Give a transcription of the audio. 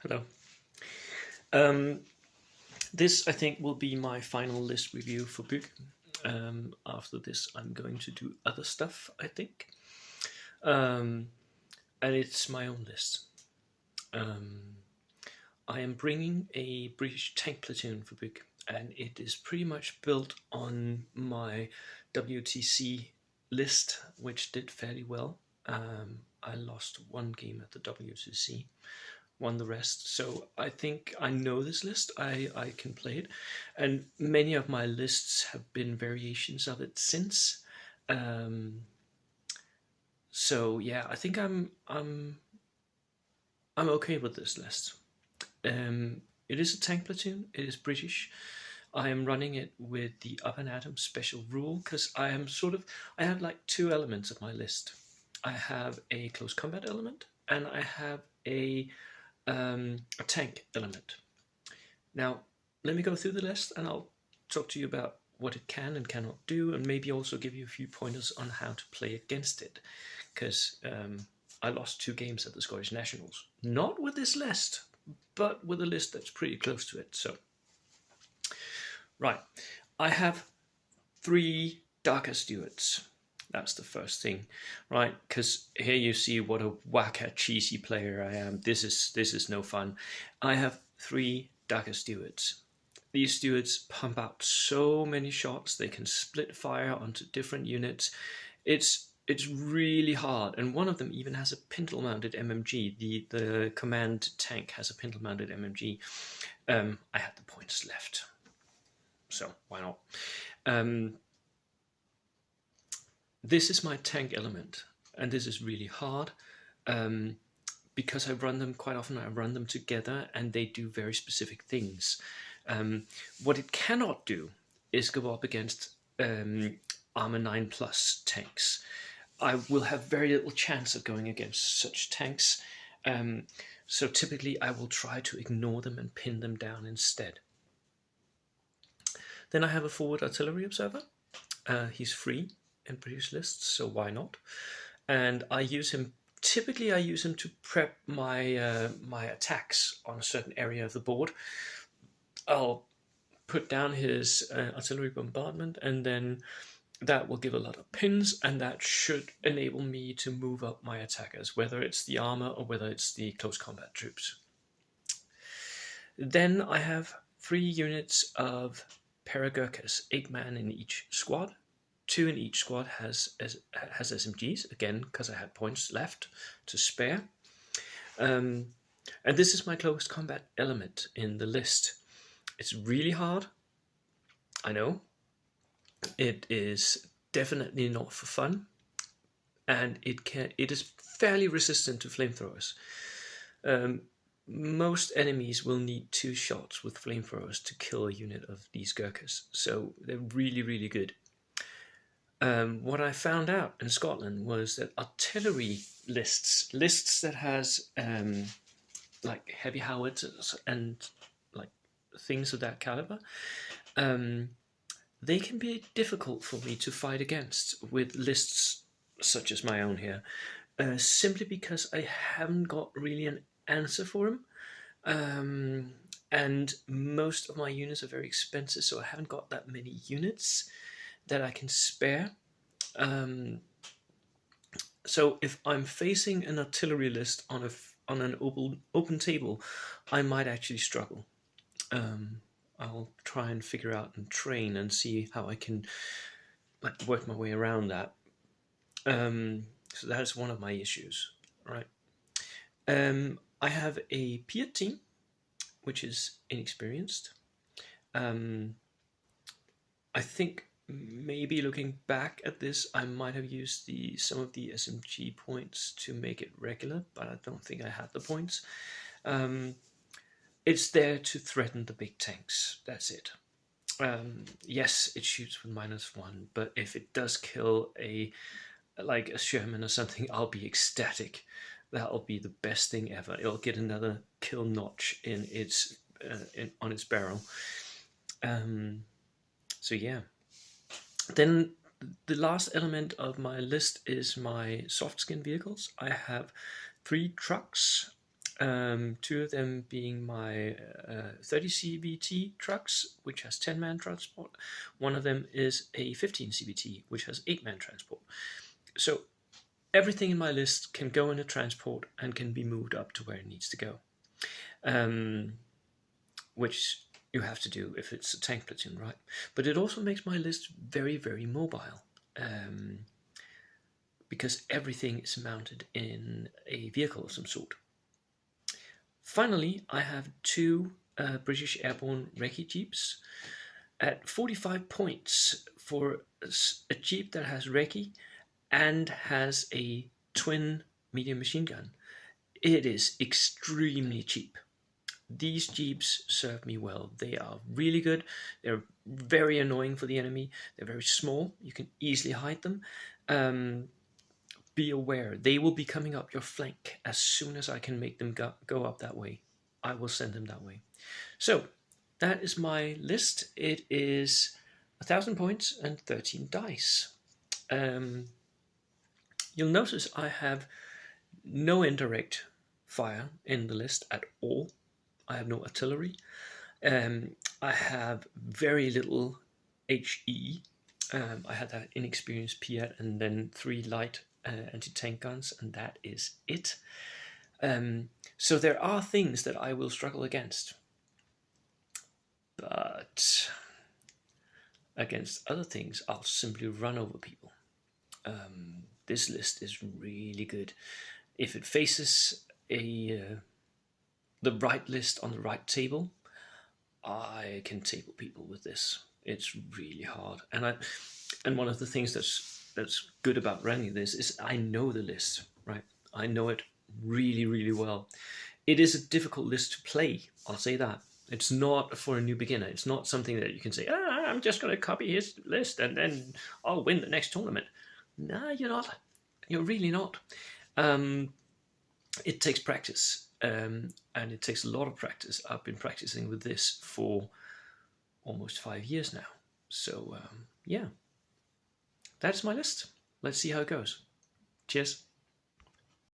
Hello. Um, this, I think, will be my final list review for BYG. After this, I'm going to do other stuff, I think. Um, and it's my own list. Um, I am bringing a British tank platoon for BYG, and it is pretty much built on my WTC list, which did fairly well. I lost one game at the WTC, won the rest. So I think I know this list. I can play it, and many of my lists have been variations of it since. Um, so yeah, I think I'm okay with this list. It is a tank platoon. It is British. I am running it with the Up and Atom special rule because I have like two elements of my list. I have a close combat element and I have a tank element. Now, let me go through the list and I'll talk to you about what it can and cannot do, and maybe also give you a few pointers on how to play against it, because I lost 2 games at the Scottish Nationals. Not with this list, but with a list that's pretty close to it. So, right, I have 3 Darker Stewards. That's the first thing, right? Because here you see what a whacker, cheesy player I am. This is no fun. I have 3 Darker Stewards. These stewards pump out so many shots. They can split fire onto different units. It's really hard, and one of them even has a pintle-mounted MMG. The command tank has a pintle-mounted MMG. I had the points left, so why not? This is my tank element, and this is really hard because I run them quite often. I run them together, and they do very specific things. What it cannot do is go up against armor 9+ tanks. I will have very little chance of going against such tanks, so typically I will try to ignore them and pin them down instead. Then I have a forward artillery observer. He's free in British lists, so why not? And I use him. Typically, I use him to prep my my attacks on a certain area of the board. I'll put down his artillery bombardment, and then that will give a lot of pins, and that should enable me to move up my attackers, whether it's the armor or whether it's the close combat troops. Then I have 3 units of Paragurkas, 8-man in each squad. 2 in each squad has SMGs, again, because I had points left to spare. And this is my close combat element in the list. It's really hard, I know. It is definitely not for fun, and it is fairly resistant to flamethrowers. Most enemies will need 2 shots with flamethrowers to kill a unit of these Gurkhas, so they're really, really good. What I found out in Scotland was that artillery lists that has like heavy howitzers and like things of that caliber, they can be difficult for me to fight against with lists such as my own here, simply because I haven't got really an answer for them. And most of my units are very expensive, so I haven't got that many units that I can spare. So if I'm facing an artillery list on an open table, I might actually struggle. I'll try and figure out and train and see how I can like work my way around that. So that's one of my issues, right? I have a peer team, which is inexperienced. I think maybe looking back at this, I might have used some of the SMG points to make it regular, but I don't think I had the points. It's there to threaten the big tanks. That's it. Yes, it shoots with -1, but if it does kill like a Sherman or something, I'll be ecstatic. That'll be the best thing ever. It'll get another kill notch in its on its barrel. So yeah. Then the last element of my list is my soft skin vehicles. I have 3 trucks. Two of them being my 30 CVT trucks, which has 10-man transport. One of them is a 15 CVT, which has 8-man transport. So everything in my list can go in a transport and can be moved up to where it needs to go, which you have to do if it's a tank platoon, right? But it also makes my list very, very mobile, because everything is mounted in a vehicle of some sort. Finally, I have two British Airborne recce jeeps at 45 points for a jeep that has recce and has a twin medium machine gun. It is extremely cheap. These jeeps serve me well. They are really good. They're very annoying for the enemy. They're very small. You can easily hide them. Be aware, they will be coming up your flank as soon as I can make them go up that way. I will send them that way. So that is my list. It is 1,000 points and 13 dice. You'll notice I have no indirect fire in the list at all. I have no artillery. I have very little HE. I had that inexperienced Piat and then 3 light anti-tank guns, and that is it. So there are things that I will struggle against, but against other things I'll simply run over people. This list is really good. If it faces the right list on the right table, I can table people with this. It's really hard, and one of the things that's good about running this is I know the list, right? I know it really, really well. It is a difficult list to play, I'll say that. It's not for a new beginner. It's not something that you can say, I'm just going to copy his list and then I'll win the next tournament. No, you're not. You're really not. It takes practice, and it takes a lot of practice. I've been practicing with this for almost 5 years now. So, yeah, that's my list. Let's see how it goes. Cheers.